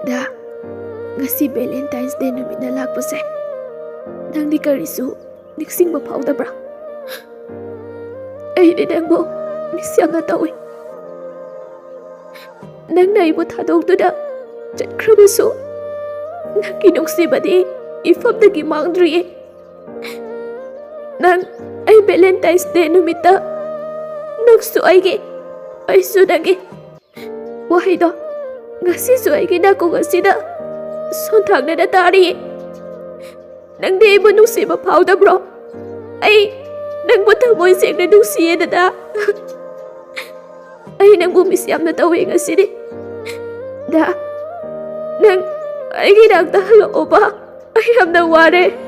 Da, ngasi Valentine's Day numit na lakpase. Nangdi karisu niksingba faudabra. Aidi nangbo misyamna tawi. Nangna ibu thadoktuda chatkrabasu. Nangki nuksibadi ifamdagi mangdriye. Nang ay Valentine's Day numita nagsu aige aisu nagi. Wahaido ngasisu aige nako ngasida sontagna na tari. Nangdi ibu nuksiba faudabro. Ay nangbo thamoy sengna nuksiye dada. Ay nangbo misyamna tawi ngasidi. Da nang ay ginagdahalo ba? Ay yamna ware.